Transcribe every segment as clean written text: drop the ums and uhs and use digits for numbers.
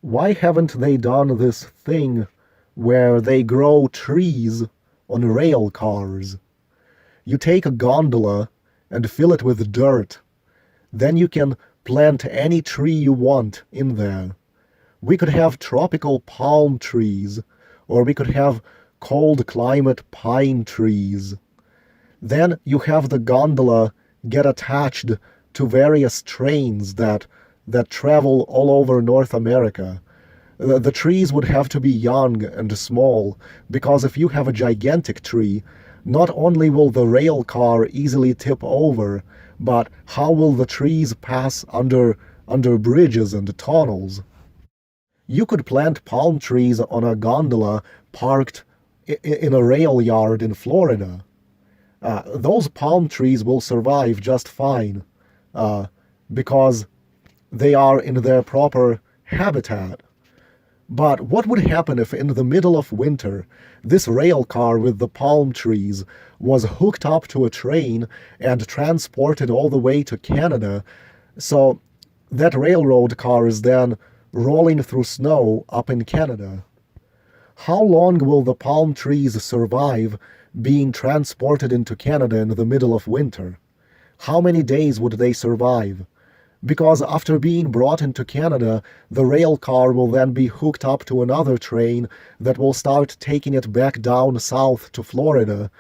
Why haven't they done this thing where they grow trees on rail cars? You take a gondola and fill it with dirt. Then you can plant any tree you want in there. We could have tropical palm trees, or we could have cold climate pine trees. Then you have the gondola get attached to various trains that travel all over North America. The trees would have to be young and small, because if you have a gigantic tree, not only will the rail car easily tip over, but how will the trees pass under bridges and tunnels? You could plant palm trees on a gondola parked in a rail yard in Florida. Those palm trees will survive just fine, because they are in their proper habitat. But what would happen if in the middle of winter, this rail car with the palm trees was hooked up to a train and transported all the way to Canada? So that railroad car is then rolling through snow up in Canada. How long will the palm trees survive being transported into Canada in the middle of winter? How many days would they survive? Because after being brought into Canada, the rail car will then be hooked up to another train that will start taking it back down south to Florida.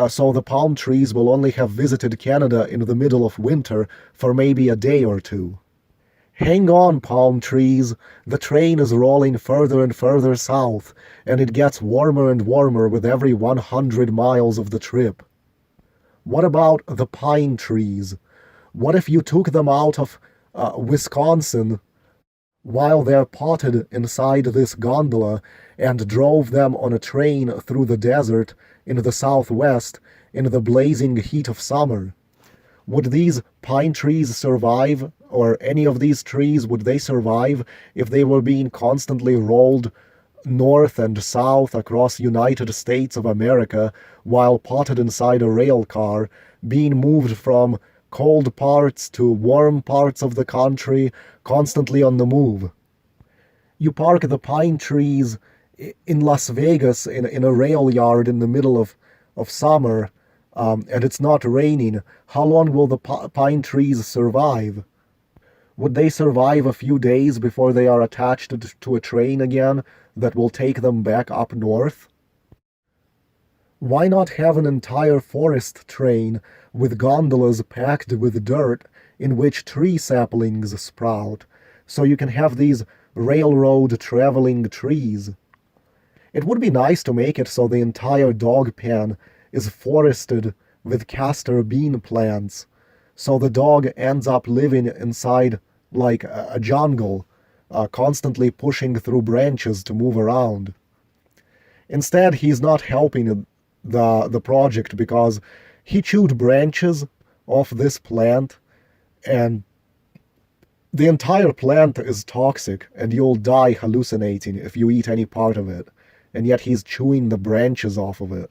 So the palm trees will only have visited Canada in the middle of winter for maybe a day or two. Hang on, palm trees. The train is rolling further and further south, and it gets warmer and warmer with every 100 miles of the trip. What about the pine trees? What if you took them out of Wisconsin while they're potted inside this gondola and drove them on a train through the desert in the southwest in the blazing heat of summer? Would these pine trees survive, or any of these trees, would they survive if they were being constantly rolled north and south across United States of America while potted inside a rail car, being moved from cold parts to warm parts of the country, constantly on the move? You park the pine trees in Las Vegas in a rail yard in the middle of summer, and it's not raining. How long will the pine trees survive? Would they survive a few days before they are attached to a train again that will take them back up north? Why not have an entire forest train with gondolas packed with dirt in which tree saplings sprout, so you can have these railroad traveling trees? It would be nice to make it so the entire dog pen is forested with castor bean plants, so the dog ends up living inside like a jungle, constantly pushing through branches to move around. Instead, he's not helping the project because he chewed branches off this plant, and the entire plant is toxic, and you'll die hallucinating if you eat any part of it, and yet he's chewing the branches off of it.